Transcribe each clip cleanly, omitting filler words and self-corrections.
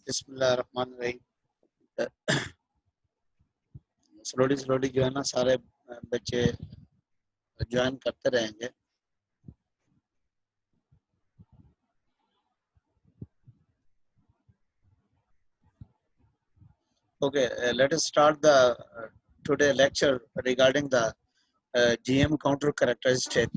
बिस्मिल्लाहिर्रहमानिर्रहीम। Slowly slowly जो है ना सारे बच्चे ज्वाइन करते रहेंगे। Okay, let us start the today lecture regarding the GM counter characteristic.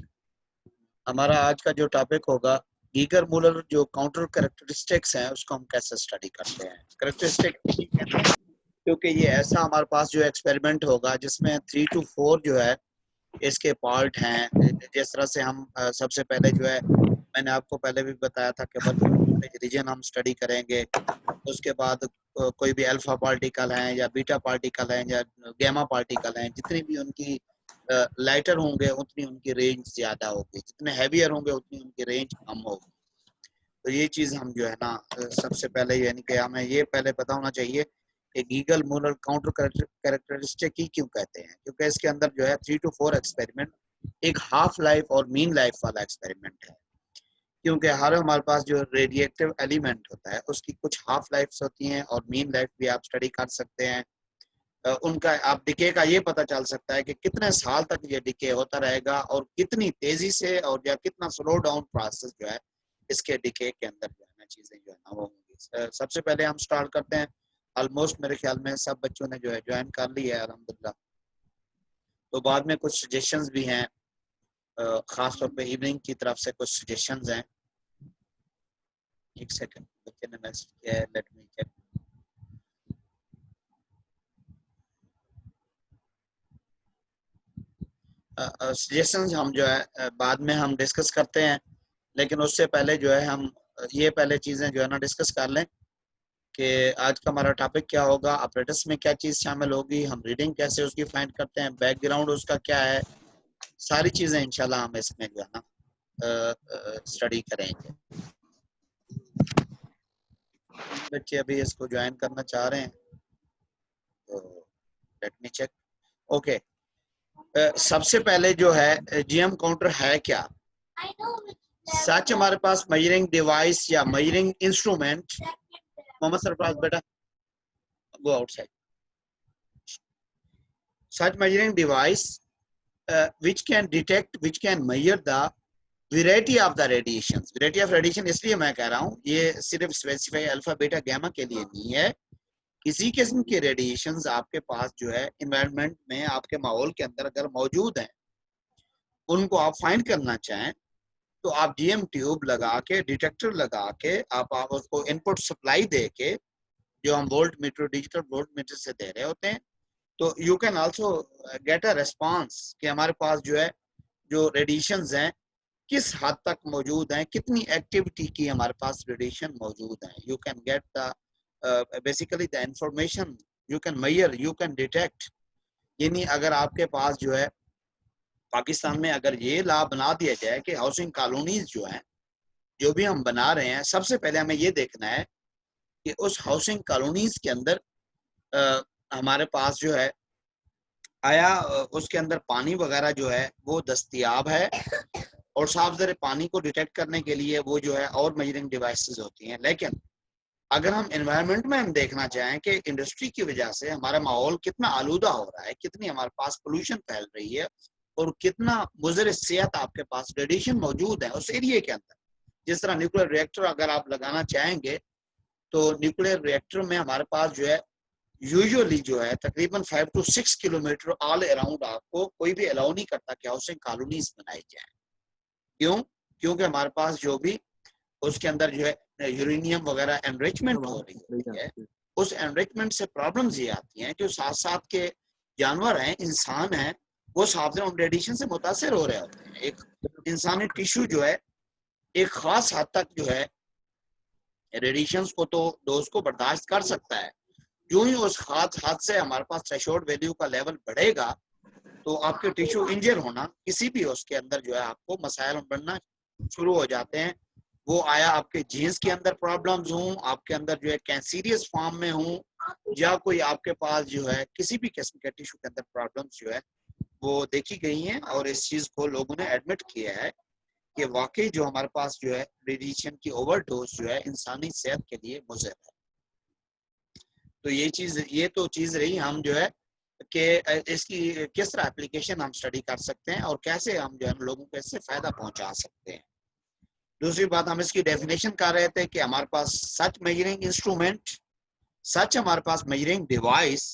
हमारा आज का जो टॉपिक होगा गीगर मूलर जो काउंटर कैरेक्टरिस्टिक्स हैं उसको हम कैसे स्टडी करते हैं। कैरेक्टरिस्टिक क्योंकि ये ऐसा हमारे पास जो एक्सपेरिमेंट होगा जिसमें 3 to 4 जो है इसके पार्ट हैं। जिस तरह से हम सबसे पहले जो है मैंने आपको पहले भी बताया था कि रीजन हम स्टडी करेंगे, उसके बाद कोई भी अल्फा पार्टिकल हैं या बीटा पार्टिकल हैं या गैमा पार्टिकल हैं, जितनी भी उनकी लाइटर होंगे उतनी उनकी रेंज ज्यादा होगी, जितने हैवियर होंगे उतनी उनकी रेंज कम होगी। तो ये चीज हम जो है ना सबसे पहले यानी कि हमें ये पहले पता होना चाहिए कि गीगल मूलर काउंटर कैरेक्टरिस्टिक ही क्यों कहते हैं, क्योंकि इसके अंदर जो है 3 to 4 एक्सपेरिमेंट एक हाफ लाइफ और मीन लाइफ वाला एक्सपेरिमेंट है। क्योंकि हर हमारे पास जो रेडिएटिव एलिमेंट होता है उसकी कुछ हाफ लाइफ्स होती हैं और मीन लाइफ भी आप स्टडी कर सकते हैं। उनका आप डिके का ये पता चल सकता है कि कितने साल तक ये डिके होता रहेगा और कितनी तेजी से और या कितना स्लो डाउन प्रोसेस जो है इसके डिके के अंदर जो है ना चीजें जो है ना वो होंगी। सबसे पहले हम स्टार्ट करते हैं। ऑलमोस्ट मेरे ख्याल में सब बच्चों ने जो है ज्वाइन कर लिया है अल्हम्दुलिल्लाह। तो बाद में कुछ सजेशंस भी हैं, खास तौर पे इवनिंग की तरफ से कुछ सजेशंस हैं। एक सेकंड, बच्चे ने मैसेज किया है, लेट मी चेक। सजेशंस हम जो है बाद में हम डिस्कस करते हैं, लेकिन उससे पहले जो है हम ये पहले चीजें जो है ना डिस्कस कर लें कि आज का हमारा टॉपिक क्या होगा, ऑपरेटर्स में क्या चीज शामिल होगी, हम रीडिंग कैसे उसकी फाइंड करते हैं, बैकग्राउंड उसका क्या है, सारी चीजें इंशाल्लाह हम इसमें जो है ना स्टडी करेंगे। बच्चे अभी इसको ज्वाइन करना चाह रहे हैं तो लेट मी चेक। ओके, सबसे पहले जो है जीएम काउंटर है क्या। सच हमारे पास मेजरिंग डिवाइस या मेजरिंग इंस्ट्रूमेंट, मोहम्मद सरफराज बेटा go outside, such measuring device which can detect, which can measure the variety of the radiations. Variety of radiation इसलिए मैं कह रहा हूँ, ये सिर्फ स्पेसिफाई अल्फा बीटा गैमा के लिए नहीं है। किसी किस्म के रेडिएशंस आपके पास जो है एनवायरनमेंट में आपके माहौल के अंदर अगर मौजूद हैं, उनको आप फाइंड करना चाहें तो आप जीएम ट्यूब लगा के, डिटेक्टर लगा के, आप उसको इनपुट सप्लाई दे के, जो हम volt meter, digital volt meter से दे रहे होते हैं, तो you can also get a response कि हमारे पास जो है जो रेडिएशंस हैं किस हद तक मौजूद हैं, कितनी एक्टिविटी की हमारे पास रेडिएशन मौजूद है। You can get the basically the information, you can measure, you can detect. यानी अगर आपके पास जो है पाकिस्तान में अगर ये लॉ बना दिया जाए कि हाउसिंग कॉलोनीज जो हैं, जो भी हम बना रहे हैं, सबसे पहले हमें ये देखना है कि उस हाउसिंग कॉलोनीज के अंदर हमारे पास जो है आया उसके अंदर पानी वगैरह जो है वो दस्तयाब है, और साफ ज़रे पानी को डिटेक्ट करने के लिए वो जो है और मेजरिंग डिवाइसेस होती हैं। लेकिन अगर हम एनवायरनमेंट में हम देखना चाहें कि इंडस्ट्री की वजह से हमारा माहौल कितना आलूदा हो रहा है, कितनी हमारे पास पोल्यूशन फैल रही है और कितना मुज़र सेहत आपके पास रेडिएशन मौजूद है उस एरिया के अंदर। जिस तरह न्यूक्लियर रिएक्टर अगर आप लगाना चाहेंगे तो न्यूक्लियर रिएक्टर में हमारे पास जो है यूजुअली जो है तकरीबन 5 to 6 किलोमीटर ऑल अराउंड आपको कोई भी अलाउ नहीं करता कि हाउसिंग कॉलोनीज बनाई जाए। क्यों? क्योंकि हमारे पास जो भी उसके अंदर जो है यूरेनियम वगैरह एनरिचमेंट हो रही है, उस एनरिचमेंट से प्रॉब्लम्स ये आती हैं, जो साथ साथ के जानवर हैं, इंसान हैं, वो साथ उन रेडिएशन से मुतासर हो रहे होते हैं। एक इंसानी टिश्यू जो है एक खास हद तक जो है रेडिएशन को तो डोज को बर्दाश्त कर सकता है। जो ही उस खास हद से हमारे पास थ्रेशोल्ड वैल्यू का लेवल बढ़ेगा तो आपके टिश्यू इंजर होना, किसी भी उसके अंदर जो है आपको मसाइल बढ़ना शुरू हो जाते हैं। वो आया आपके जीन्स के अंदर प्रॉब्लम्स हों, आपके अंदर जो है कैंसीरियस फॉर्म में हों, या कोई आपके पास जो है किसी भी किस्म के टिश्यू के अंदर प्रॉब्लम्स जो है वो देखी गई हैं, और इस चीज को लोगों ने एडमिट किया है कि वाकई जो हमारे पास जो है रेडिएशन की ओवरडोज जो है इंसानी सेहत के लिए मुज़र है। तो ये तो चीज रही, हम जो है कि इसकी किस तरह एप्लीकेशन हम स्टडी कर सकते हैं और कैसे हम जो है लोगों को इससे फायदा पहुंचा सकते हैं। दूसरी बात, हम इसकी डेफिनेशन कर रहे थे कि हमारे पास सच मेजरिंग इंस्ट्रूमेंट, सच हमारे पास measuring device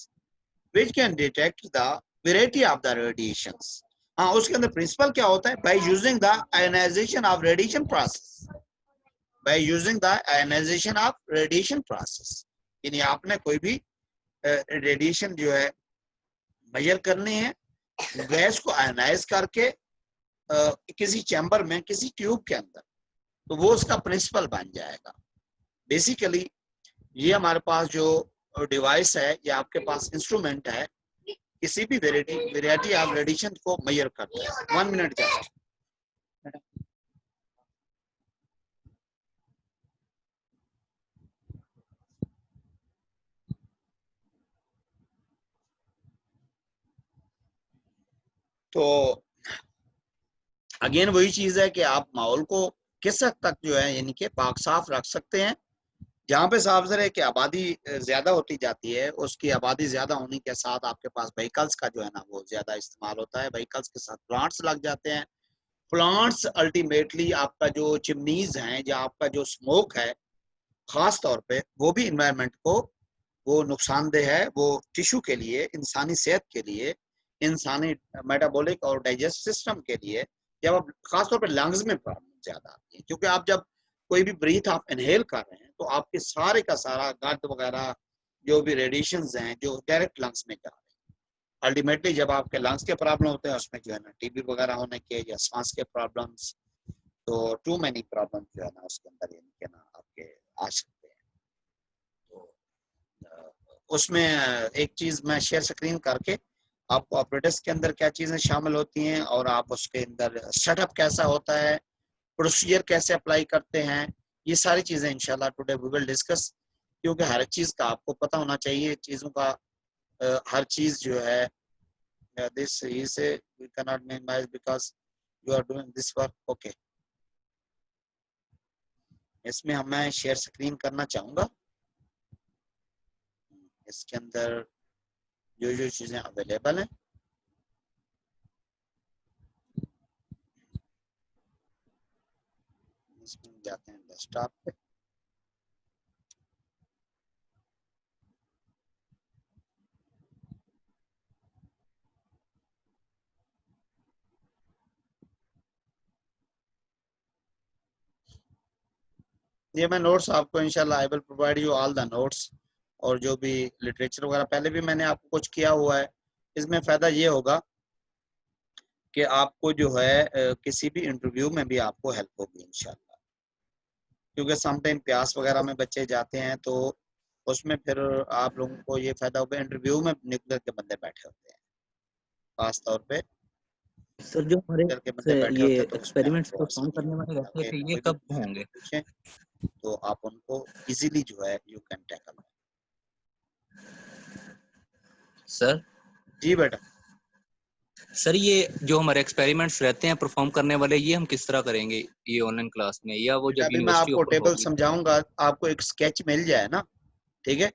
which can detect the variety of the radiations। हाँ, उसके अंदर प्रिंसिपल क्या होता है? by using the ionization of radiation process, by using the ionization of radiation process, यानी आपने कोई भी रेडिएशन जो है मेजर करनी है, गैस को आयनाइज करके किसी चैम्बर में, किसी ट्यूब के अंदर, तो वो उसका प्रिंसिपल बन जाएगा। बेसिकली ये हमारे पास जो डिवाइस है, या आपके पास इंस्ट्रूमेंट है, किसी भी वेराइटी ऑफ रेडिएशन को मेजर करता है। 1 मिनट जस्ट। तो अगेन वही चीज है कि आप माहौल को किस हद तक जो है यानी कि पाक साफ रख सकते हैं। जहाँ पे साफ है कि आबादी ज्यादा होती जाती है, उसकी आबादी ज्यादा होने के साथ आपके पास व्हीकल्स का जो है ना वो ज्यादा इस्तेमाल होता है, व्हीकल्स के साथ प्लांट्स लग जाते हैं। प्लांट्स अल्टीमेटली आपका जो चिमनीज हैं, या आपका जो स्मोक है, खास तौर पे वो भी इन्वायरमेंट को वो नुकसानदेह है, वो टिश्यू के लिए, इंसानी सेहत के लिए, इंसानी मेटाबॉलिक और डाइजेस्ट सिस्टम के लिए, जब आप खासतौर पर लंग्स में प्रॉब्लम ज्यादा आती है, क्योंकि आप जब कोई भी ब्रीथ आप इनहेल कर रहे हैं तो आपके सारे का सारा गंद वगैरह जो भी रेडिएशंस हैं जो डायरेक्ट लंग्स में जा रहे हैं। अल्टीमेटली जब आपके लंग्स के प्रॉब्लम होते हैं, उसमें जो है ना टीबी वगैरह होने के, या सांस के प्रॉब्लम्स, तो टू मेनी प्रॉब्लम जो है ना उसके अंदर यानी कि ना आपके आ सकते हैं। तो उसमें एक चीज मैं शेयर स्क्रीन करके आपको ऑपरेटर्स के अंदर क्या चीजें शामिल होती हैं, और आप उसके अंदर सेटअप कैसा होता है, प्रोसीजर कैसे अप्लाई करते हैं, ये सारी चीजें इंशाल्लाह टुडे वी विल डिस्कस। क्योंकि हर चीज का आपको पता होना चाहिए, चीजों का हर चीज जो है this is we can not minimize because you are doing this work. Okay, इसमें मैं शेयर स्क्रीन करना चाहूंगा। इसके अंदर जो जो चीजें अवेलेबल हैं, इसमें जाते हैं डेस्कटॉप पे। ये मैं नोट्स आपको इंशाल्लाह I will provide you all the notes, और जो भी लिटरेचर वगैरह पहले भी मैंने आपको कुछ किया हुआ है। इसमें फायदा ये होगा कि आपको जो है किसी भी इंटरव्यू में भी आपको हेल्प होगी इंशाल्लाह। क्योंकि समटाइम प्यास वगैरह में बच्चे जाते हैं, तो उसमें फिर आप लोगों को ये फायदा होगा, इंटरव्यू में न्यूक्लियर के बंदे बैठे होते हैं, खास तौर पे सर जो हमारे न्यूक्लियर के बंदे बैठे ये होते हैं, तो उसमें एक्सपेरिमेंट्स आपको परफॉर्म आसानी करने वाले होगी, रहते ताकि थे, ये कोई भी कब क्वेश्चन होंगे पूछे तो आप उनको इजीली जो है यू कैन टैकल। सर? जी बेटा। सर ये जो हमारे एक्सपेरिमेंट्स रहते हैं परफॉर्म करने वाले, ये हम किस तरह करेंगे, ये ऑनलाइन क्लास में या वो जब अभी मैं यूनिवर्सिटी आपको ऑफर टेबल होगी? समझाऊंगा, आपको एक स्केच मिल जाए ना, ठीक है,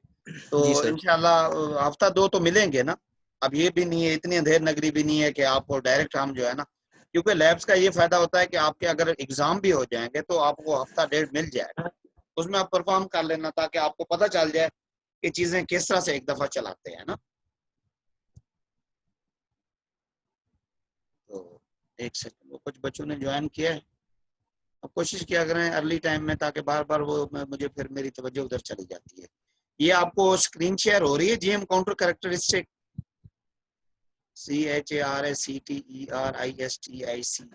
तो जी सर। इंशाल्लाह हफ्ता 2 तो मिलेंगे ना। अब ये भी नहीं है, इतनी अंधेर नगरी भी नहीं है कि आपको डायरेक्ट हम जो है ना, क्योंकि लैब्स का ये फायदा होता है कि आपके अगर एग्जाम भी हो जाएंगे तो आपको हफ्ता 1.5 मिल जाएगा, उसमें आप परफॉर्म कर लेना, ताकि आपको पता चल जाए कि चीजें किस तरह से एक दफा चलाते हैं ना। तो एक सेकंड, कुछ बच्चों ने ज्वाइन किया है, अब कोशिश किया करें अर्ली टाइम में, ताकि बार बार वो मुझे फिर मेरी तवज्जो उधर चली जाती है। ये आपको स्क्रीन शेयर हो रही है जीएम काउंटर कैरेक्टरिस्टिक, CHARACTERISTIC।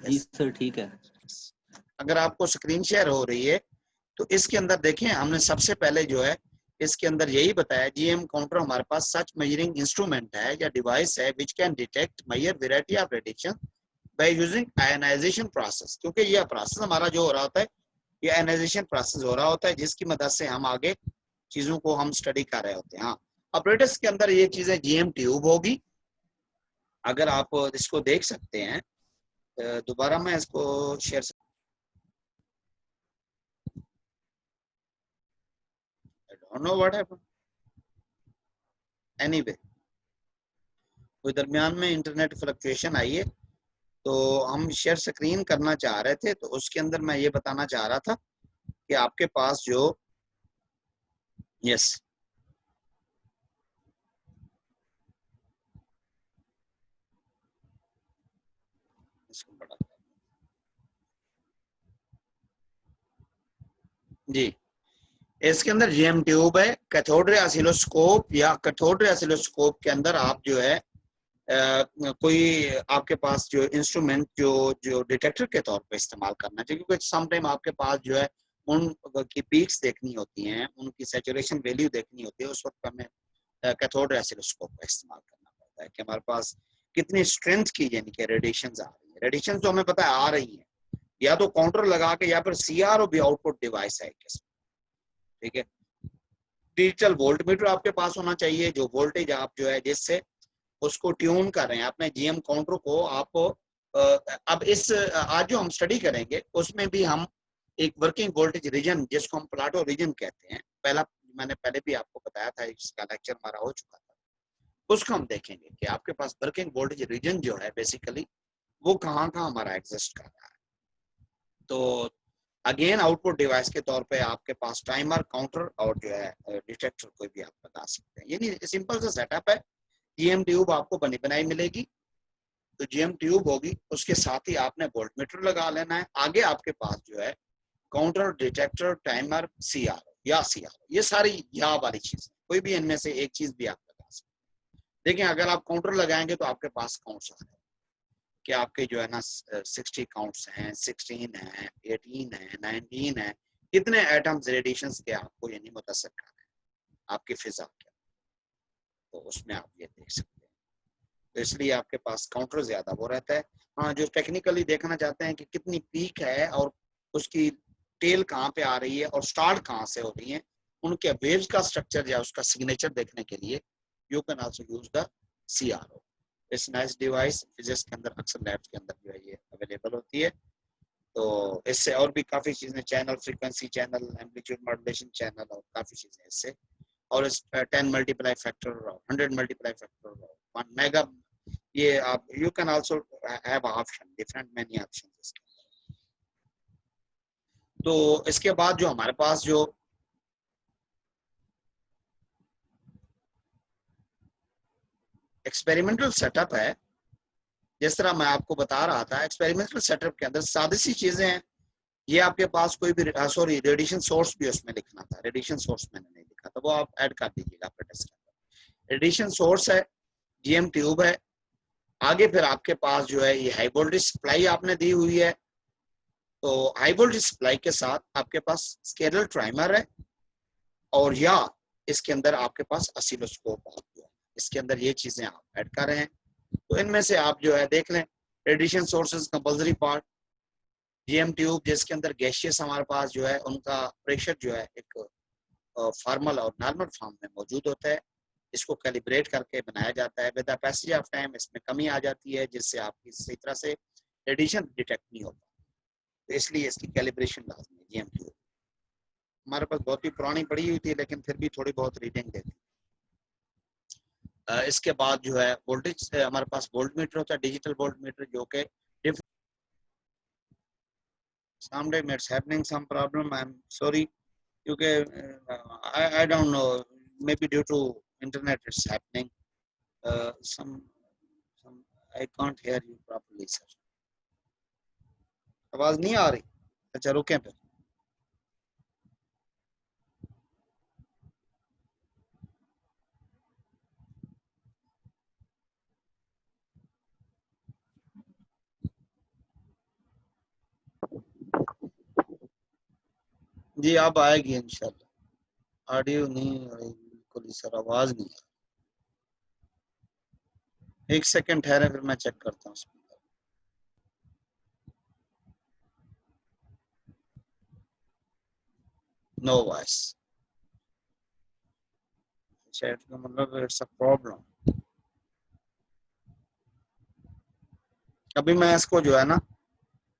जी सर ठीक है। अगर आपको स्क्रीन शेयर हो रही है तो इसके अंदर देखें, हमने सबसे पहले जो है इसके अंदर यही बताया, जीएम काउंटर हमारे पास सच मेजरिंग इंस्ट्रूमेंट है या डिवाइस है which can detect major variety of radiation by using ionization process. क्योंकि यह प्रोसेस हमारा जो हो रहा होता है, ये आयनाइजेशन प्रोसेस हो रहा होता है, जिसकी मदद से हम आगे चीजों को हम स्टडी कर रहे होते हैं। हाँ, ऑपरेटर्स के अंदर ये चीजें जीएम ट्यूब होगी, अगर आप इसको देख सकते हैं। दोबारा मैं इसको share, I don't know what happened. Anyway कोई दरमियान में इंटरनेट फ्लक्चुएशन आई है, तो हम शेयर स्क्रीन करना चाह रहे थे, तो उसके अंदर मैं ये बताना चाह रहा था कि आपके पास जो यस इसको बड़ा जी, इसके अंदर जीएम ट्यूब है, कैथोड रे ऑसिलोस्कोप या कैथोड रे ऑसिलोस्कोप के अंदर आप जो है कोई आपके पास जो इंस्ट्रूमेंट जो जो डिटेक्टर के तौर पे इस्तेमाल करना चाहिए, क्योंकि सम टाइम आपके पास जो है उन की पीक्स देखनी होती हैं, उनकी सैचुरेशन वैल्यू देखनी होती है, उस वक्त हमें कैथोड रे ऑसिलोस्कोप का इस्तेमाल करना पड़ता है कि हमारे पास कितनी स्ट्रेंथ की यानी कि रेडिएशन आ रही है। रेडिएशन तो हमें पता है आ रही है, या तो काउंटर लगा के या फिर सीआरओ भी आउटपुट डिवाइस है, ठीक है। डिजिटल वोल्टमीटर आपके पास होना चाहिए, जो वोल्टेज आप जो है जिससे उसको ट्यून कर रहे हैं अपने जीएम काउंटर को आप। अब इस आज जो हम स्टडी करेंगे उसमें भी हम एक वर्किंग वोल्टेज रीजन, जिसको हम प्लाटो रीजन कहते हैं, मैंने पहले भी आपको बताया था, इसका लेक्चर हमारा हो चुका था, उसको हम देखेंगे कि आपके पास वर्किंग वोल्टेज रीजन जो है बेसिकली वो कहाँ कहाँ हमारा एग्जिस्ट कर रहा है। तो अगेन आउटपुट डिवाइस के तौर पे आपके पास टाइमर, काउंटर और जो है डिटेक्टर कोई भी आप बता सकते हैं। यानी सिंपल सा सेटअप है। जीएम ट्यूब आपको बनी बनाई मिलेगी, तो जीएम ट्यूब होगी, उसके साथ ही आपने वोल्टमीटर लगा लेना है। आगे आपके पास जो है काउंटर, डिटेक्टर, टाइमर, सीआरओ या सीआरओ, ये सारी या वाली चीज, कोई भी इनमें से एक चीज भी आप लगा सकते हैं। देखिए अगर आप काउंटर लगाएंगे तो आपके पास काउंट्स आ रहे हैं कि आपके जो है ना 60 काउंट्स हैं, 16 हैं, 18 हैं, 19 हैं, कितने एटम्स रेडिएशन के आपको यानी मुतासर कर रहे हैं आपकी फिजा के, तो उसमें आप ये देख सकते हैं। तो इसलिए आपके पास काउंटर ज्यादा वो रहता है। हाँ, जो टेक्निकली देखना चाहते हैं कि कितनी पीक है और उसकी टेल कहाँ पे आ रही है और स्टार्ट कहाँ से हो रही है, उनके वेव्स का स्ट्रक्चर या उसका सिग्नेचर देखने के लिए you can also use the CRO. इस नाइस डिवाइस फिजिक्स के अंदर अक्सर लैब्स के अंदर जो है ये अवेलेबल होती है। तो इससे और भी काफी चीजें, channel frequency channel, amplitude modulation channel और काफी चीजें इससे, और इस 10 multiply factor, 100 multiply factor, 1 mega, ये आप you can also have option, different many options. तो इसके बाद जो हमारे पास जो एक्सपेरिमेंटल सेटअप है, जिस तरह मैं आपको बता रहा था, एक्सपेरिमेंटल सेटअप के अंदर सादी सी चीजें हैं। ये आपके पास कोई भी सॉरी रेडिएशन सोर्स भी उसमें लिखना था, रेडिएशन सोर्स मैंने नहीं लिखा था, वो आप ऐड कर दीजिएगा अपने टेस्ट के अंदर। रेडिएशन सोर्स है, जीएम ट्यूब है, आगे फिर आपके पास जो है ये हाई वोल्टेज सप्लाई आपने दी हुई है, तो हाई वोल्टेज सप्लाई के साथ आपके पास स्केलर ट्राइमर है, और या इसके अंदर आपके पास ऑसिलोस्कोप है, इसके अंदर ये चीजें आप ऐड कर रहे हैं। तो इनमें से आप जो है देख लें, radiation sources compulsory part, GM tube जिसके अंदर गैशियस हमारे पास जो है उनका प्रेशर जो है एक फॉर्मल और नॉर्मल फॉर्म में मौजूद होता है, इसको कैलिब्रेट करके बनाया जाता है। With the passage of time इसमें कमी आ जाती है, जिससे आपकी सही तरह से रेडिएशन डिटेक्ट नहीं होता, तो इसलिए इसकी कैलिब्रेशन लाजमी है। जीएम ट्यूब हमारे पास बहुत ही पुरानी पड़ी हुई थी, लेकिन फिर भी थोड़ी बहुत रीडिंग देती। इसके बाद जो है वोल्टेज, हमारे पास वोल्ट मीटर होता है, डिजिटल वोल्ट मीटर, जो कि sometimes it's happening some problem, I'm sorry, क्योंकि I don't know, maybe due to internet it's happening, some I can't hear you properly sir, आवाज नहीं आ रही। अच्छा रुकें फिर। जी अब आएगी इंशाल्लाह, ऑडियो नहीं आएगी बिल्कुल सर, आवाज नहीं आ रही। एक सेकंड ठहरे फिर मैं चेक करता हूँ। नो वॉइस, चैट का मतलब इट्स अ प्रॉब्लम। अभी मैं इसको जो है ना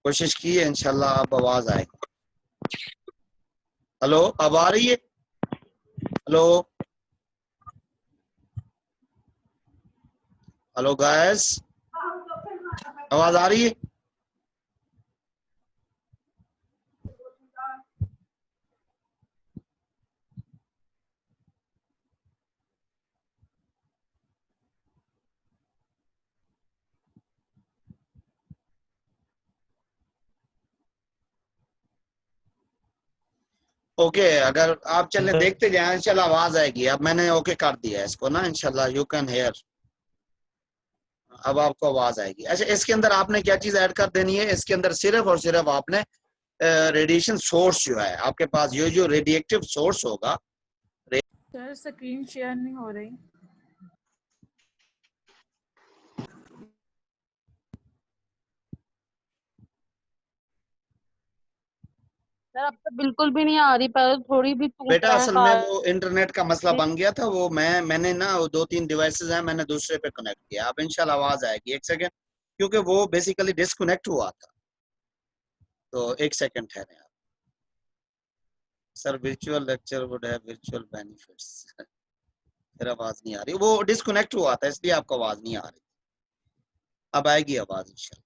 कोशिश की है, इंशाल्लाह अब आवाज आएगी। हेलो अब आ रही है? हेलो हेलो गाइस, आवाज आ रही है? ओके, अगर आप चले देखते जाए इंशाल्लाह आवाज आएगी। अब मैंने ओके कर दिया है इसको ना, इंशाल्लाह यू कैन हेयर। अब आपको आवाज आएगी। अच्छा, इसके अंदर आपने क्या चीज ऐड कर देनी है? इसके अंदर सिर्फ और सिर्फ आपने रेडिएशन सोर्स जो है आपके पास, ये जो रेडिएटिव सोर्स होगा। सर स्क्रीन शेयर नहीं हो रही। सर अब तो बिल्कुल भी नहीं आ रही, पहले थोड़ी भी टूट बेटा रहा है असल में वो इंटरनेट का मसला बन गया था। वो मैंने ना वो 2-3 डिवाइसेस हैं, मैंने दूसरे पे कनेक्ट किया। अब इंशाल्लाह आवाज आएगी। एक सेकंड, क्योंकि वो बेसिकली डिस्कनेक्ट हुआ था, तो एक सेकंड ठहरे आप। Sir virtual lecture would have virtual benefits. फिर आवाज नहीं आ रही, वो डिस्कनेक्ट हुआ था इसलिए आपको आवाज नहीं आ रही। अब आएगी आवाज इंशाल्लाह।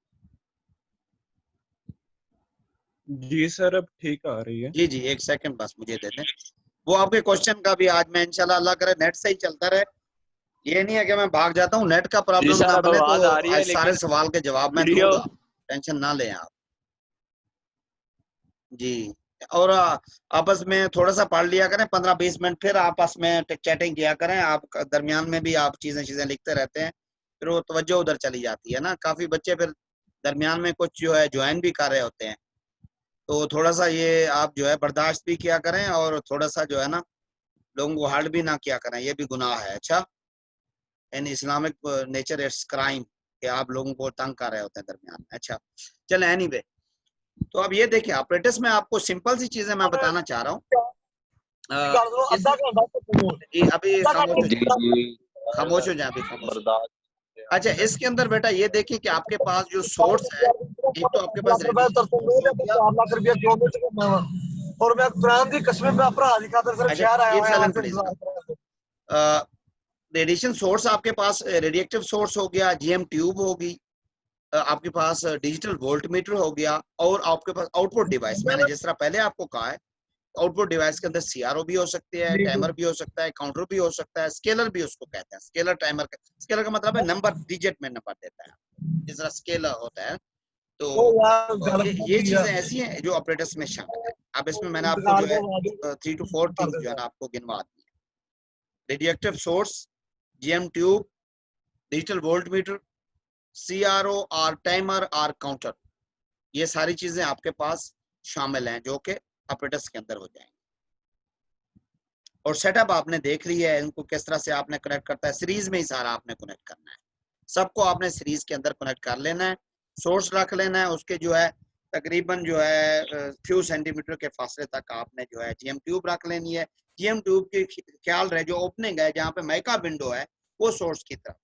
जी सर, अब ठीक आ रही है। जी जी, एक सेकंड बस मुझे दे दें। वो आपके क्वेश्चन का भी आज मैं इंशाल्लाह अल्लाह करे नेट से ही चलता रहे। ये नहीं है कि मैं भाग जाता हूँ, नेट का प्रॉब्लम ना बने तो आज सारे सवाल के जवाब मैं दूंगा, टेंशन ना लें आप। जी, और आपस में थोड़ा सा पढ़ लिया करें 15-20 मिनट, फिर आपस में चैटिंग किया करें। आप दरमियान में भी आप चीजें लिखते रहते हैं, फिर वो तवज्जो उधर चली जाती है ना। काफी बच्चे फिर दरमियान में कुछ जो है ज्वाइन भी कर रहे होते हैं, तो थोड़ा सा ये आप जो है बर्दाश्त भी किया करें, और थोड़ा सा जो है ना लोगों को हर्ट भी ना किया करें, ये भी गुनाह है। अच्छा, इन इस्लामिक नेचर इट्स क्राइम कि आप लोगों को तंग कर रहे होते हैं दरमियान में। अच्छा चले, एनीवे, तो अब ये देखिए ऑपरेटर्स में आपको सिंपल सी चीजें मैं बताना चाह रहा हूँ। अभी खामोश हो जाए, अभी खामोश। अच्छा, इसके अंदर बेटा ये देखिए कि आपके पास जो सोर्स है, एक तो आपके पास और मैं कुरान दी कसमें पे अपना हाजी खातर सिर्फ शहर आया हूं। रेडिएशन सोर्स आपके पास रेडिएटिव सोर्स हो गया, जीएम ट्यूब होगी, आपके पास डिजिटल वोल्टमीटर हो गया, और आपके पास आउटपुट डिवाइस। मैंने जिस तरह पहले आपको कहा है, आउटपुट डिवाइस के अंदर सीआरओ भी हो सकते हैं, टाइमर भी हो सकता है, काउंटर भी हो सकता है, स्केलर भी उसको कहते हैं। स्केलर टाइमर स्केलर का मतलब है नंबर, डिजिट में नंबर देता है, जिस तरह स्केलर होता है। तो ये चीजें ऐसी हैं जो ऑपरेटर्स में शामिल है। अब इसमें मैंने आपको जो है 3 to 4 थिंग्स जो है ना आपको गिनवा दी है। Radiative source, GM tube, digital voltmeter, CRO और टाइमर और काउंटर, ये सारी चीजें आपके पास शामिल हैं जो कि ऑपरेटर्स के अंदर हो जाएंगे। और सेटअप आपने देख लिया है, इनको किस तरह से आपने कनेक्ट करता है। सीरीज में ही सारा आपने कनेक्ट करना है, सबको आपने सीरीज के अंदर कनेक्ट कर लेना है। सोर्स रख लेना है, उसके जो है तकरीबन जो है फ्यू सेंटीमीटर के फासले तक आपने जो है जीएम ट्यूब रख लेनी है। जीएम ट्यूब की ख्याल रहे जो ओपनिंग है, जहाँ पे माइका विंडो है, वो सोर्स की तरफ।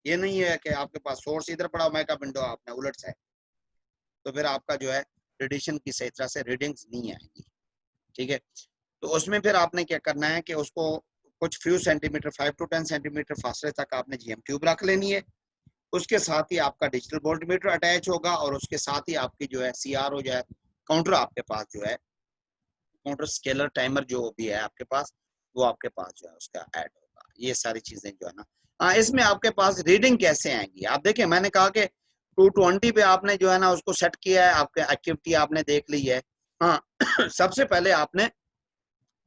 ये नहीं है कि आपके पास सोर्स इधर पड़ा, माइका विंडो आपने उलट से, तो फिर आपका जो है रेडिएशन की सही तरह से रीडिंग्स नहीं आएंगी। ठीक है, तो उसमें फिर आपने क्या करना है कि उसको कुछ फ्यू सेंटीमीटर, 5 to 10 सेंटीमीटर फासले तक आपने जीएम ट्यूब रख लेनी है। उसके साथ ही आपका डिजिटल वोल्टमीटर अटैच होगा, और उसके साथ ही आपकी जो है सीआरओ जो है, काउंटर आपके पास जो है, काउंटर स्केलर टाइमर जो भी है आपके पास, वो आपके पास जो है उसका ऐड होगा। ये सारी चीजें जो है ना, हाँ, इसमें आपके पास रीडिंग कैसे आएंगी आप देखें। मैंने कहा कि 220 पे आपने जो है ना उसको सेट किया है, आपके एक्टिविटी आपने देख ली है। हाँ सबसे पहले आपने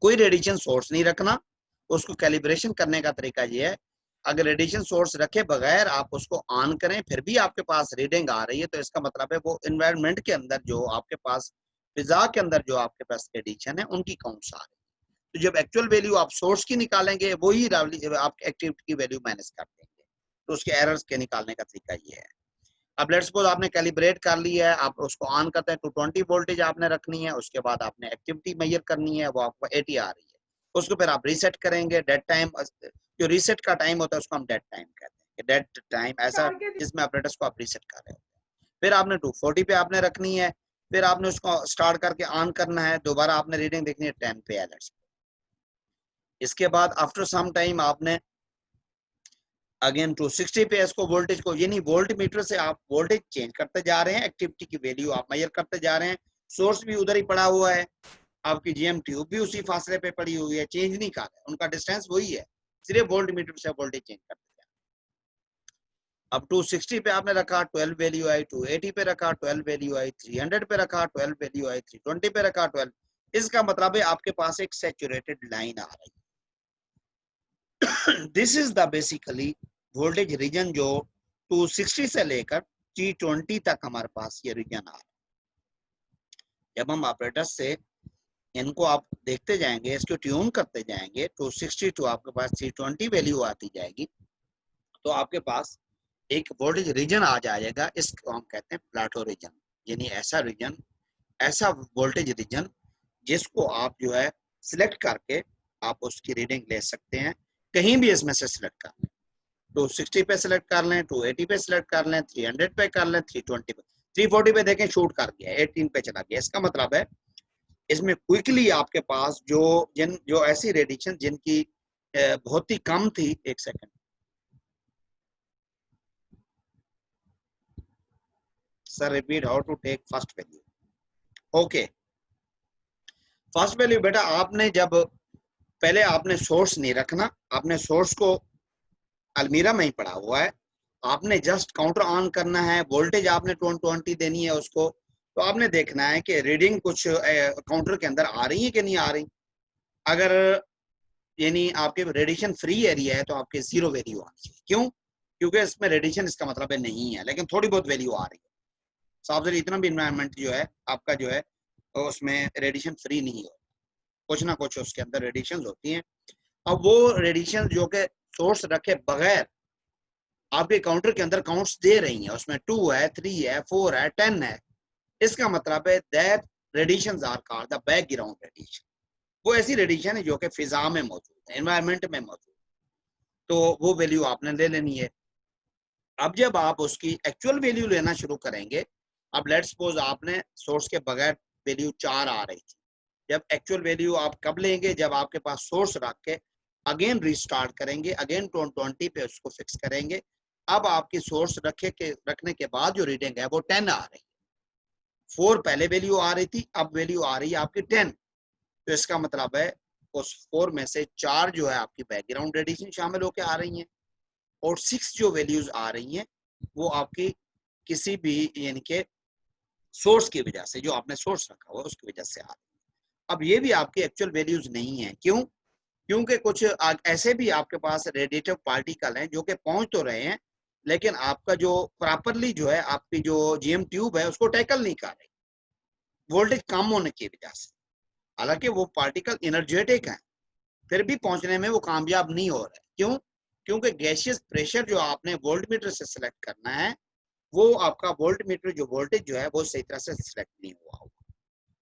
कोई रेडिएशन सोर्स नहीं रखना। उसको कैलिब्रेशन करने का तरीका ये है, अगर रेडिएशन सोर्स रखे बगैर आप उसको ऑन करें फिर भी आपके पास रीडिंग आ रही है, तो इसका मतलब है वो एनवायरनमेंट के अंदर जो आपके पास, फिजा के अंदर जो आपके पास रेडिएशन है उनकी काउंट्स आ रही है। तो जब एक्चुअल वैल्यू आप सोर्स की निकालेंगे, वही आप एक्टिविटी की वैल्यू माइनस कर देंगे। तो उसके एरर्स के निकालने का तरीका ये है। अब लेट्स सपोज आपने कैलिब्रेट कर लिया है, आप उसको ऑन करते हैं, 220 वोल्टेज आपने रखनी है। उसके बाद आपने एक्टिविटी मेजर करनी है, वो आपको 80 आ रही है। उसको फिर आप रीसेट करेंगे। डेड टाइम, जो रीसेट का टाइम होता है उसको हम डेड टाइम कहते हैं। डेड टाइम ऐसा जिसमें ऑपरेटर्स को आप रीसेट कर रहे हो। फिर आपने 240 पे आपने रखनी है, फिर आपने उसको स्टार्ट करके ऑन करना है। दोबारा आपने रीडिंग देखनी है 10 पे अलर्ट्स। इसके बाद आफ्टर सम टाइम आपने अगेन 260 पे इसको वोल्टेज को, यानी वोल्ट मीटर से आप वोल्टेज चेंज करते जा रहे हैं, एक्टिविटी की वैल्यू आप मेजर करते जा रहे हैं। सोर्स भी उधर ही पड़ा हुआ है, आपकी जीएम ट्यूब भी उसी फासले पे पड़ी हुई है, चेंज नहीं कर रहा है, उनका डिस्टेंस वही है, सिर्फ वोल्ट मीटर से वोल्टेज चेंज करते जा रहे हैं। अब 260 पे आपने रखा 12 वैल्यू आई, 280 पे रखा 12 वैल्यू आई, 300 पे रखा 12 वैल्यू आई, 320 पे रखा 12। इसका मतलब है आपके पास एक सैचुरेटेड लाइन आ रही है। This is the basically voltage region जो 260 से लेकर 320 तक हमारे पास ये रीजन आ रहा है। जब हम ऑपरेटर से इनको आप देखते जाएंगे, इसको ट्यून करते जाएंगे, 260 टू आपके पास 320 वैल्यू आती जाएगी, तो आपके पास एक वोल्टेज रीजन आ जाएगा। इसको हम कहते हैं प्लाटो रीजन, यानी ऐसा रीजन, ऐसा वोल्टेज रीजन जिसको आप जो है सिलेक्ट करके आप उसकी रीडिंग ले सकते हैं, कहीं भी इसमें से सिलेक्ट कर लें। 260 पे सिलेक्ट कर लें, 280 पे सिलेक्ट कर लें, 300 पे कर लें, 320 पे, 340 पे देखें शूट कर गया, 18 पे चला गया। इसका मतलब है इसमें क्विकली आपके पास जो ऐसी रेडिएशन जिनकी बहुत ही कम थी, एक second sir, repeat how to take first value. Okay, first value बेटा आपने जब पहले आपने सोर्स नहीं रखना, आपने सोर्स को अलमीरा में ही पड़ा हुआ है, आपने जस्ट काउंटर ऑन करना है, वोल्टेज आपने 220 देनी है उसको, तो आपने देखना है कि रीडिंग कुछ काउंटर के अंदर आ रही है कि नहीं आ रही। अगर यानी आपके रेडिएशन फ्री एरिया है तो आपके 0 वैल्यू आनी चाहिए। क्यों? क्योंकि इसमें रेडिएशन इसका मतलब है नहीं है, लेकिन थोड़ी बहुत वैल्यू आ रही है। साफ इतना भी इन्वायरमेंट जो है आपका जो है तो उसमें रेडिएशन फ्री नहीं होता, कुछ ना कुछ उसके अंदर रेडिएशन होती हैं। अब वो रेडिएशन जो कि सोर्स रखे बगैर आपके काउंटर के अंदर काउंट्स दे रही हैं, उसमें 2 है, 3 है, 4 है, 10 है, इसका मतलब है that radiations are called the background radiation. वो ऐसी रेडिएशन है जो कि फिजा में मौजूद है, एनवायरनमेंट में मौजूद, तो वो वैल्यू आपने ले लेनी है। अब जब आप उसकी एक्चुअल वैल्यू लेना शुरू करेंगे, अब लेट्स सपोज आपने सोर्स के बगैर वैल्यू 4 आ रही थी, जब एक्चुअल वैल्यू आप कब लेंगे? जब आपके पास सोर्स रख के अगेन रीस्टार्ट करेंगे, अगेन 20 पे उसको फिक्स करेंगे। अब आपकी सोर्स रखने के बाद जो रीडिंग है वो 10 आ रही है, 4 पहले वैल्यू आ रही थी, अब वैल्यू आ रही है आपकी 10। तो इसका मतलब है उस 4 में से 4 जो है आपकी बैकग्राउंड रेडिएशन शामिल होकर आ रही हैं, और 6 जो वैल्यूज आ रही हैं वो आपकी किसी भी यानी के सोर्स की वजह से, जो आपने सोर्स रखा हुआ उसकी वजह से आ रही है। अब ये भी आपकी एक्चुअल वैल्यूज नहीं है। क्यों? क्योंकि कुछ ऐसे भी आपके पास रेडिएटिव पार्टिकल हैं जो कि पहुंच तो रहे हैं, लेकिन आपका जो प्रॉपरली जो है आपकी जो जीएम ट्यूब है उसको टैकल नहीं कर रही, वोल्टेज कम होने की वजह से। हालांकि वो पार्टिकल एनर्जेटिक हैं, फिर भी पहुंचने में वो कामयाब नहीं हो रहे। क्यों? क्योंकि गैसियस प्रेशर जो आपने वोल्ट मीटर से सिलेक्ट करना है, वो आपका वोल्ट मीटर जो वोल्टेज जो है वो सही तरह से सिलेक्ट नहीं हुआ होगा।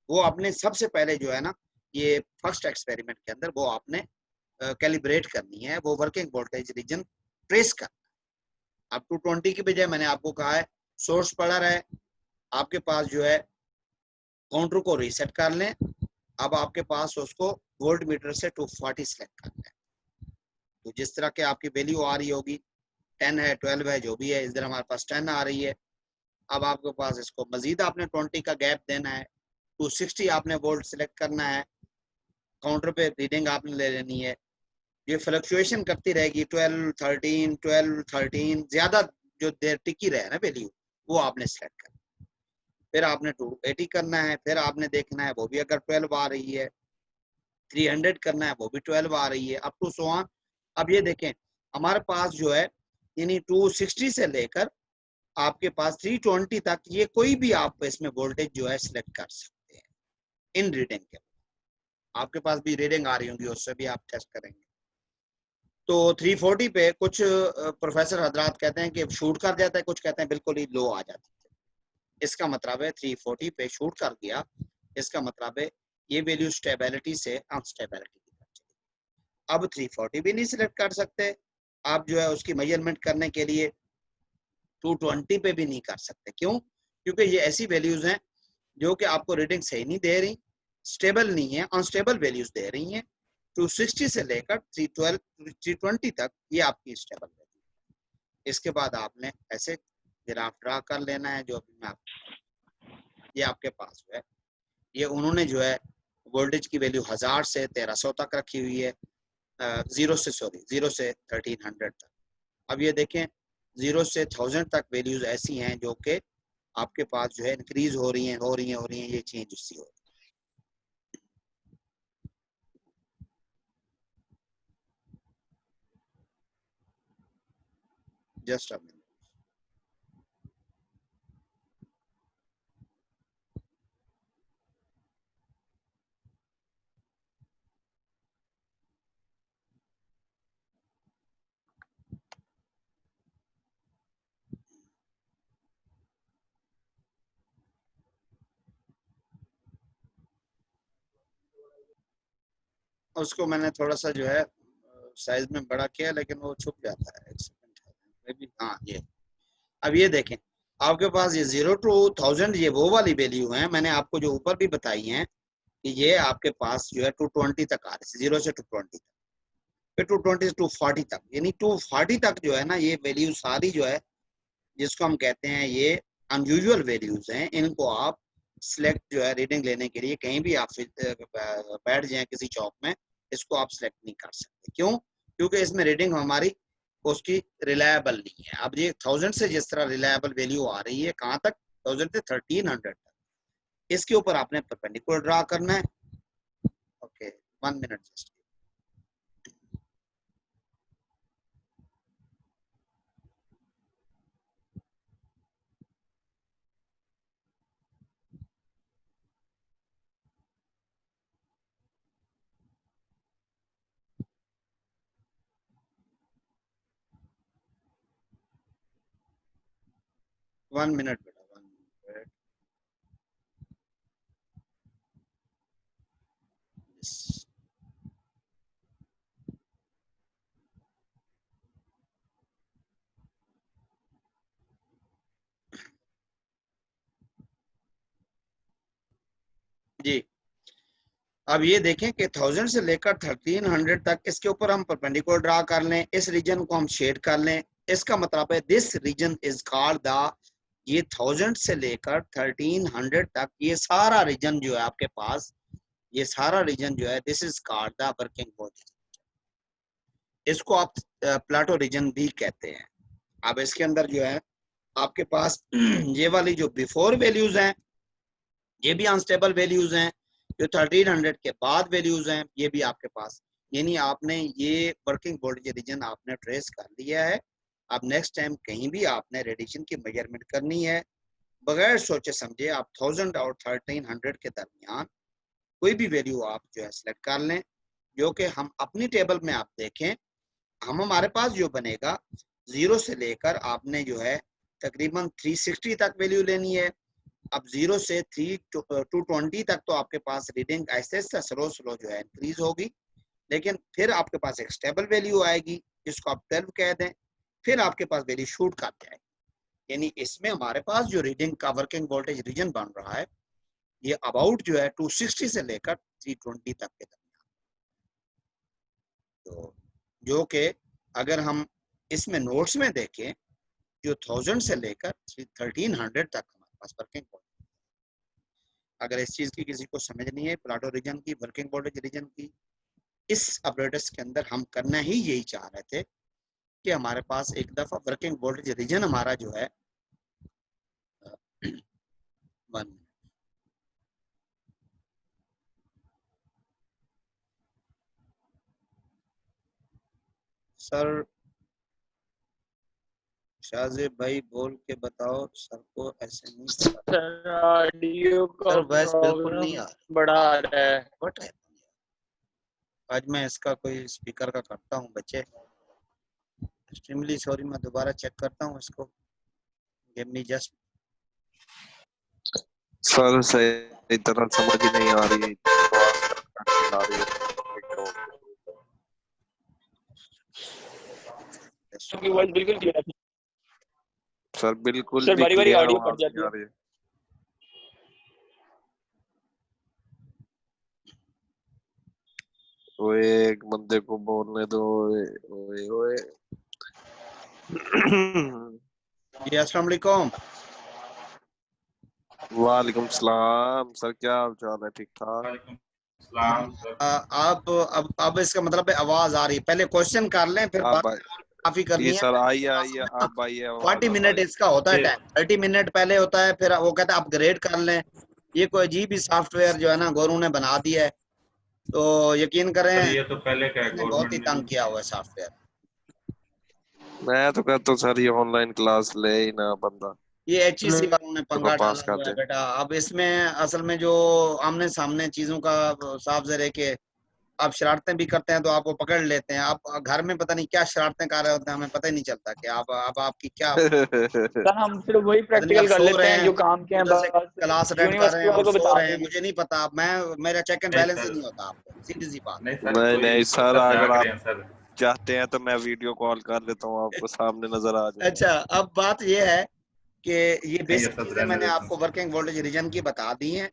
वो आपने सबसे पहले जो है ना, ये फर्स्ट एक्सपेरिमेंट के अंदर वो आपने कैलिब्रेट करनी है, वो वर्किंग वोल्टेज रीजन ट्रेस करना है। अब 220 की बजाय मैंने आपको कहा है सोर्स पड़ा रहे, आपके पास जो है काउंटर को रीसेट कर लें। अब आपके पास उसको वोल्ट मीटर से 240 सिलेक्ट करना है, तो जिस तरह के आपकी वैल्यू आ रही होगी, 10 है, 12 है, जो भी है, इधर हमारे पास 10 आ रही है। अब आपके पास इसको मजीद आपने 20 का गैप देना है, 260 आपने वोल्ट सिलेक्ट करना है, काउंटर पे रीडिंग आपने ले लेनी है। ये फ्लक्चुएशन करती रहेगी, 12 13 12 13, ज्यादा जो देर टिकी रहे ना वैल्यू, वो आपने सिलेक्ट करना। फिर आपने 280 करना है, फिर आपने देखना है वो भी अगर 12 आ रही है, 300 करना है, वो भी 12 आ रही है, अप टू सो ऑन। अब ये देखें हमारे पास जो है यानी 260 से लेकर आपके पास 320 तक, ये कोई भी आप इसमें वोल्टेज जो है सिलेक्ट कर सकते हैं इन रीडिंग के। आपके पास भी रीडिंग आ रही होंगी, उससे भी आप टेस्ट करेंगे। तो 340 पे कुछ प्रोफेसर हजरात कहते हैं कि शूट कर जाता है, कुछ कहते हैं बिल्कुल ही लो आ जाती है। इसका मतलब है 340 पे शूट कर गया, इसका मतलब है ये वैल्यू स्टेबिलिटी से अनस्टेबिलिटी की तरफ चली। अब 340 भी नहीं सिलेक्ट कर सकते आप, जो है उसकी मेजरमेंट करने के लिए 220 पे भी नहीं कर सकते। क्यों? क्योंकि ये ऐसी वैल्यूज हैं जो कि आपको रीडिंग सही नहीं दे रही, स्टेबल नहीं है, अनस्टेबल वैल्यूज दे रही हैं। 260 से लेकर 320 तक ये आपकी स्टेबल वैल्यू। इसके बाद आपने ऐसे ग्राफ ड्रा कर लेना है। जो अभी मैं ये आपके पास है, ये उन्होंने जो है वोल्टेज की वैल्यू 1000 से 1300 तक रखी हुई है, जीरो से 1300 तक। अब ये देखें 0 से 1000 तक वैल्यूज ऐसी हैं जो कि आपके पास जो है इंक्रीज हो रही हैं, ये चेंज उससी हो रही है। Just a minute. उसको मैंने थोड़ा सा जो है साइज में बड़ा किया, लेकिन वो छुप जाता है। एक सेकंड, हाँ ये। अब ये देखें आपके पास ये 0 to 1000 ये वो वाली वैल्यू है, मैंने आपको जो ऊपर भी बताई है कि ये आपके पास जो है 220 तक आ रही है, 0 से 220 तक, फिर 220 से 240 तक, यानी 240 तक जो है ना ये वैल्यू सारी जो है जिसको हम कहते हैं ये अनयूजुअल वैल्यूज हैं। इनको आप सिलेक्ट जो है रीडिंग लेने के लिए कहीं भी आप बैठ जाएं किसी चौक में, इसको आप सिलेक्ट नहीं कर सकते। क्यों? क्योंकि इसमें रीडिंग हमारी उसकी रिलायबल नहीं है। अब ये 1000 से जिस तरह रिलायबल वैल्यू आ रही है, कहाँ तक? 1000 से 1300 तक। इसके ऊपर आपने परपेंडिकुलर ड्रा करना है। Okay, 1 minute just. One minute बेटा, 1 मिनट। जी, अब ये देखें कि 1000 से लेकर 1300 तक, इसके ऊपर हम परपेंडिकुलर ड्रा कर लें, इस रीजन को हम शेड कर लें। इसका मतलब है this region is called the, ये 1000 से लेकर 1300 तक ये सारा रीजन जो है आपके पास, ये सारा रीजन जो है this is called the working voltage. इसको आप प्लाटो रीजन भी कहते हैं। अब इसके अंदर जो है आपके पास ये वाली जो बिफोर वैल्यूज हैं ये भी अनस्टेबल वैल्यूज हैं, जो 1300 के बाद वैल्यूज हैं ये भी आपके पास, यानी आपने ये वर्किंग वोल्टेज रीजन आपने ट्रेस कर लिया है। अब नेक्स्ट टाइम कहीं भी आपने रेडिएशन की मेजरमेंट करनी है, बगैर सोचे समझे आप 1000 और 1300 के दरमियान कोई भी वैल्यू आप जो है सिलेक्ट कर लें, जो कि हम अपनी टेबल में आप देखें, हमारे पास जो बनेगा 0 से लेकर आपने जो है तकरीबन 360 तक वैल्यू लेनी है। अब 0 से 220 तक तो आपके पास रीडिंग ऐसे स्लो जो है इंक्रीज होगी, लेकिन फिर आपके पास एक स्टेबल वैल्यू आएगी जिसको आप 12 कह दें, फिर आपके पास वैल्यू शूट कर जाएगी। यानी इसमें हमारे पास जो रीडिंग का वर्किंग वोल्टेज रीजन बन रहा है ये अबाउट जो है 260 से लेकर 320 तक के दरमियान, तो जो कि अगर हम इसमें नोट्स में देखें जो 1000 से लेकर 1300 तक हमारे पास वर्किंग वोल्टेज। अगर इस चीज की किसी को समझ नहीं है प्लाटो रीजन की, वर्किंग वोल्टेज रीजन की, इस अपरेटस के अंदर हम करना ही यही चाह रहे थे कि हमारे पास एक दफा वर्किंग वोल्टेज रीजन हमारा जो है 1 मिनट सर, शाहजेब भाई बोल के बताओ सर को, ऐसे नहीं पता। सर ऑडियो का सर वॉइस बिल्कुल नहीं आ प्रॉब्लम बड़ा आ रहा है। व्हाट है आज मैं इसका कोई स्पीकर का करता हूँ बच्चे, एक्सट्रीमली सॉरी, मैं दोबारा चेक करता हूँ इसको, गिव मी जस्ट। सर सही तरह समझ ही नहीं आ रही, आ रही है आपकी वॉइस बिल्कुल क्लियर है सर, बिल्कुल सर, भी बारी बारी क्लियर ऑडियो कट आवाज जाती नहीं आ है। रही है। वो एक बंदे को बोलने दो, ओए ओए ओए। जी अस्सलाम वालेकुम। वालेकुम सलाम सर, क्या हाल चाल है? ठीक ठाक। आप अब इसका मतलब है आवाज आ रही है, पहले क्वेश्चन कर लें फिर बात अब काफी करनी जी है। सर, आइए आइए, अब आइए आवाज 40 अब मिनट आई। इसका होता है टाइम, 30 मिनट पहले होता है, फिर वो कहता है अपग्रेड कर लें। ये कोई अजीब ही सॉफ्टवेयर जो है ना गोरू ने बना दिया है, तो यकीन करें ये तो पहले का इसने बहुत ही गवर्नमेंट तंग ने किया हुआ है सॉफ्टवेयर। मैं तो कहता हूँ सर, ये ऑनलाइन क्लास ले ही ना बंदा, ये HEC वालों ने को पंगा पास डाला कर हुआ है दे। बेटा। अब इसमें असल में जो आमने सामने चीजों का साफ जरे के आप शरारतें भी करते हैं तो आपको पकड़ लेते हैं। आप घर में पता नहीं क्या शरारतें कर रहे होते हैं, हमें पता ही नहीं चलता कि आप अब आपकी क्या, सर हम सिर्फ वही पता नहीं आप प्रैक्टिकल कर सो लेते रहे हैं हैं जो काम के हैं, उधर से बस क्लास अटेंड कर रहे यूनिवर्सिटी हैं वालों और को सो बता रहे हैं, देंगे। मुझे नहीं पता। मैं मेरा चेक एंड नहीं बैलेंस ही सर, नहीं होता आपको, सीधी सी बात। नहीं सर नहीं कोई नहीं सर, सर अगर जाग आप रहे हैं सर। चाहते हैं तो मैं वीडियो कॉल कर लेता हूँ, आपको सामने नजर आ जाएगा। अच्छा, अब बात ये है कि ये नहीं ये बेसिक सब चीजें रहने मैंने देते आपको हैं। वर्किंग वोल्टेज रीजन की बता दी हैं।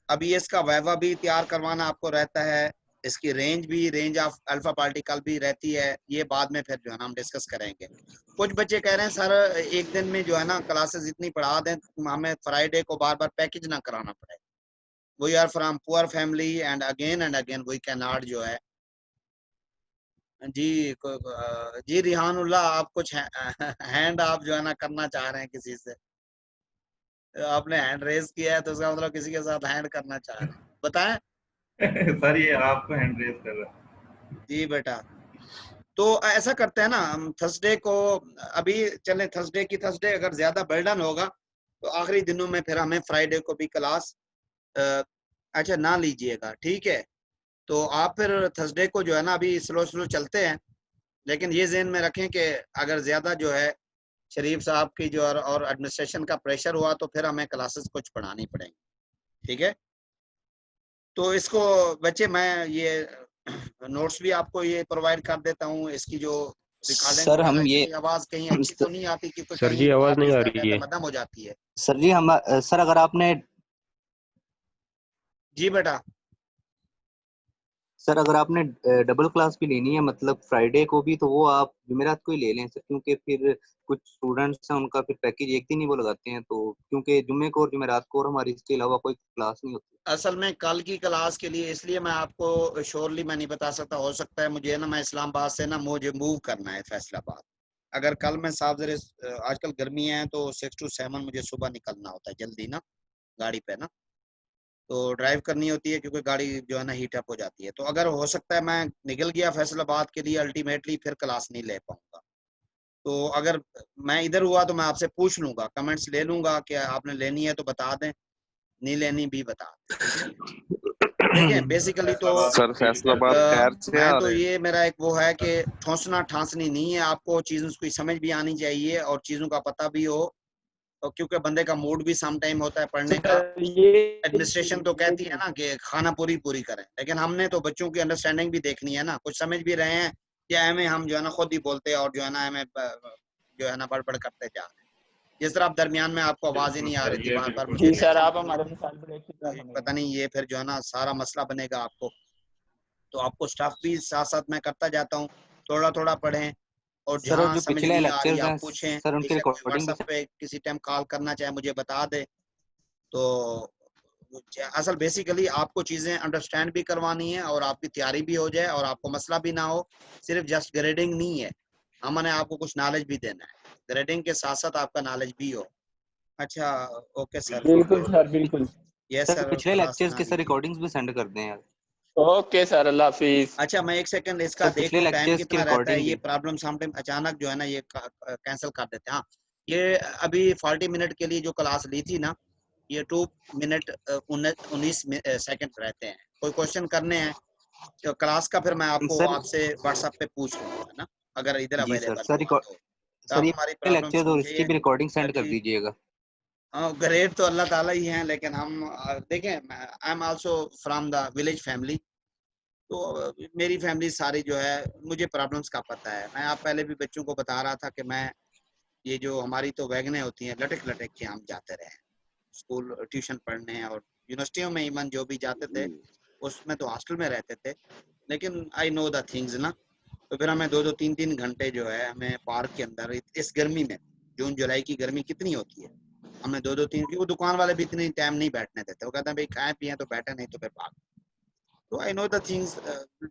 अभी इसका वाइवा भी तैयार करवाना आपको रहता है, इसकी रेंज भी, रेंज ऑफ अल्फा पार्टिकल भी रहती है। ये बाद में फिर जो है ना हम डिस्कस करेंगे। कुछ बच्चे कह रहे हैं सर एक दिन में जो है ना क्लासेस इतनी पढ़ा दें हमें फ्राइडे को बार बार पैकेज ना कराना पड़े। We are from poor family and again we can not जो है। जी जी रिहानुल्लाह, आप कुछ हैंड आप जो है ना करना चाह रहे हैं किसी से, आपने हैंड रेज किया है तो उसका मतलब किसी के साथ हैंड करना चाह रहे हैं, बताएं। सर ये आपको हैंड रेज कर रहा है। जी बेटा, तो ऐसा करते हैं ना हम थर्सडे को, अभी चलें थर्सडे की थर्सडे, अगर ज्यादा बर्डन होगा तो आखिरी दिनों में फिर हमें फ्राइडे को भी क्लास अच्छा ना लीजिएगा, ठीक है। तो आप फिर थर्सडे को जो है ना अभी स्लो स्लो चलते हैं, लेकिन ये ज़हन में रखें कि अगर ज्यादा जो है शरीफ साहब की जो और एडमिनिस्ट्रेशन का प्रेशर हुआ तो फिर हमें क्लासेस कुछ पढ़ानी पड़ेंगी, ठीक है। तो इसको बच्चे मैं ये नोट्स भी आपको ये प्रोवाइड कर देता हूँ, इसकी जो रिकॉर्डिंग सर वगैरह हम ये की आवाज कहीं अच्छी तो नहीं आती क्योंकि सर कहीं जी आवाज आप नहीं इस आ तरह रही कहते है। मदम हो जाती है। सर जी हम सर अगर आपने जी बेटा, सर अगर आपने डबल क्लास भी लेनी है मतलब फ्राइडे को भी, तो वो आप जुमेरात को ही ले लें सर, क्योंकि फिर कुछ स्टूडेंट्स हैं उनका फिर पैकेज एक दिन ही वो लगाते हैं, तो क्योंकि जुम्मे को और जुमेरात को और हमारी इसके अलावा कोई क्लास नहीं होती। असल में कल की क्लास के लिए इसलिए मैं आपको श्योरली मैं नहीं बता सकता, हो सकता है मुझे ना, मैं इस्लामाबाद से ना मुझे मूव करना है फैसलाबाद। अगर कल मैं साफ जरे आजकल गर्मी है तो 6 to 7 मुझे सुबह निकलना होता है जल्दी ना, गाड़ी पे ना, तो ड्राइव करनी होती है क्योंकि गाड़ी जो है ना हीट अप हो जाती है। तो अगर हो सकता है मैं निकल गया फैसलाबाद के लिए, अल्टीमेटली फिर क्लास नहीं ले पाऊंगा। तो अगर मैं इधर हुआ तो मैं आपसे पूछ लूंगा, कमेंट्स ले लूंगा कि आपने लेनी है तो बता दें, नहीं लेनी भी बता दें। देखें बेसिकली तो सर फैसलाबाद खैर से मैं आ तो रहे हैं। ये मेरा एक वो है कि ठोसना ठांसनी नहीं है, आपको चीज़ों की समझ भी आनी चाहिए और चीज़ों का पता भी हो, और क्योंकि बंदे का मूड भी सम टाइम होता है पढ़ने का। सर ये एडमिनिस्ट्रेशन तो कहती है ना कि खाना पूरी पूरी करें, लेकिन हमने तो बच्चों की अंडरस्टैंडिंग भी देखनी है ना, कुछ समझ भी रहे हैं या हमें हम जो है ना खुद ही बोलते हैं और जो है ना हमें जो है ना बड़बड़ करते जा रहे हैं। जिस तरह आप दरमियान में आपको आवाज ही बिल्कुल नहीं आ सर, रही थी, ये बार बार बिल्कुल मुझे जी ठीक सर, कहते आप हैं हमारे मिसाल को अच्छी तरह पता समझिए। नहीं ये फिर जो है ना सारा मसला बनेगा आपको। तो आपको स्टाफ भी साथ साथ मैं करता जाता हूँ, थोड़ा थोड़ा पढ़ें और सर और जहाँ जो समझ पिछले नहीं आ रही लेक्चर्स आप हैं पूछें, सर उनकी ठीक है। कोई रिकॉर्डिंग भी व्हाट्सएप पे किसी टाइम कॉल करना चाहे मुझे बता दे। तो असल बेसिकली आपको चीजें अंडरस्टैंड भी करवानी है और आपकी तैयारी भी हो जाए और आपको मसला भी ना हो। सिर्फ जस्ट ग्रेडिंग नहीं है, हमने आपको कुछ नॉलेज भी देना है, ग्रेडिंग के साथ साथ आपका नॉलेज भी हो। अच्छा, ओके सर, बिल्कुल सर, बिल्कुल। यस सर सर, पिछले क्लास लेक्चर्स बना के सर लीजिए। रिकॉर्डिंग्स भी सेंड कर दें यार। ओके सर, अल्लाह हाफिज। अच्छा, मैं एक सेकंड इसका सर देख पिछले लूं टाइम लेक्चर्स की कितना रहता है। रिकॉर्डिंग ये भी। प्रॉब्लम समटाइम अचानक जो है ना ये कैंसिल कर देते हैं। हाँ, ये अभी 40 मिनट के लिए जो क्लास ली थी ना, ये 2 मिनट 19 सेकंड रहते हैं। कोई क्वेश्चन करने हैं तो क्लास का फिर मैं आपको सर आपसे व्हाट्सएप पे पूछ लूंगा ना, अगर इधर जी सर, अवेलेबल सर हुआ तो सर आप ये हमारी प्रॉब्लम लेक्चर्स और इसकी समझिए। भी रिकॉर्डिंग सेंड कर अभी दीजिएगा। ग्रेड तो अल्लाह ताला ही हैं, लेकिन हम देखें, I am also from the village family, तो मेरी फैमिली सारी जो है मुझे प्रॉब्लम्स का पता है। मैं आप पहले भी बच्चों को बता रहा था कि मैं ये जो हमारी तो वैगनें होती हैं, लटक लटक के हम जाते रहे स्कूल ट्यूशन पढ़ने और यूनिवर्सिटियों में इवन जो भी जाते थे उसमें तो हॉस्टल में रहते थे, लेकिन आई नो द थिंग्स ना। तो फिर हमें 2-2 3-3 घंटे जो है हमें पार्क के अंदर इस गर्मी में, जून जुलाई की गर्मी कितनी होती है, हमें 2-2 3, वो दुकान वाले भी इतनी टाइम नहीं बैठने देते, वो कहते हैं भाई खाएं पिए तो बैठे, नहीं तो फिर भाग। तो आई नो द थिंग्स,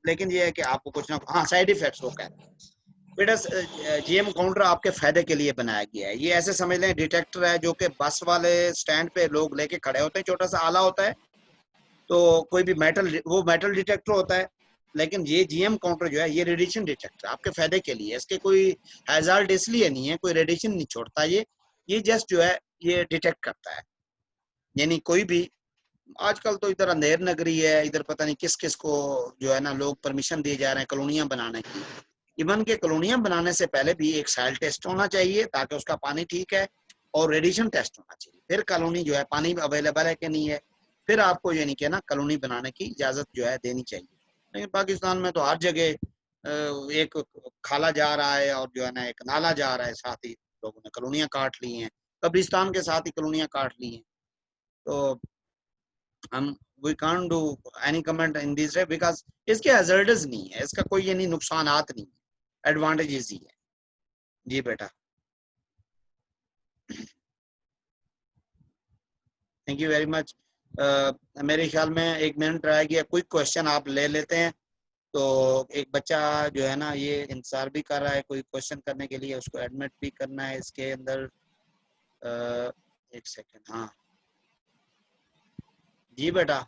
लेकिन ये है कि आपको कुछ ना, हाँ साइड इफेक्ट्स वो कहते हैं बेटा। जीएम काउंटर आपके फायदे के लिए बनाया गया है। ये ऐसे समझ लें डिटेक्टर है जो कि बस वाले स्टैंड पे लोग लेके खड़े होते हैं, छोटा सा आला होता है, तो कोई भी मेटल, वो मेटल डिटेक्टर होता है, लेकिन ये जीएम काउंटर जो है ये रेडिएशन डिटेक्टर आपके फायदे के लिए। इसके कोई हैजार्ड इसलिए नहीं है, कोई रेडिएशन नहीं छोड़ता ये जस्ट जो है ये डिटेक्ट करता है। यानी कोई भी, आजकल तो इधर अंधेर नगरी है, इधर पता नहीं किस किस को जो है ना लोग परमिशन दिए जा रहे हैं कॉलोनियां बनाने की। इवन के कॉलोनियां बनाने से पहले भी एक सॉइल टेस्ट होना चाहिए ताकि उसका पानी ठीक है, और रेडिएशन टेस्ट होना चाहिए, फिर कॉलोनी जो है पानी अवेलेबल है कि नहीं है, फिर आपको यानी कि ना कॉलोनी बनाने की इजाजत जो है देनी चाहिए। लेकिन पाकिस्तान में तो हर जगह एक खाला जा रहा है और जो है ना एक नाला जा रहा है, साथ ही लोगों ने कॉलोनियां काट ली हैं, कब्रिस्तान के साथ ही कॉलोनियां काट ली हैं। तो हम we can't do any comment in this way because इसके हैजर्ड्स नहीं है, इसका कोई यानी नुकसानात नहीं है, एडवांटेजेस ही है। जी बेटा, थैंक यू वेरी मच। मेरे ख्याल में 1 मिनट रह गया, कोई क्वेश्चन आप ले लेते हैं। तो एक बच्चा जो है ना ये इंतजार भी कर रहा है कोई क्वेश्चन करने के लिए, उसको एडमिट भी करना है इसके अंदर। 1 सेकेंड, हाँ जी बेटा।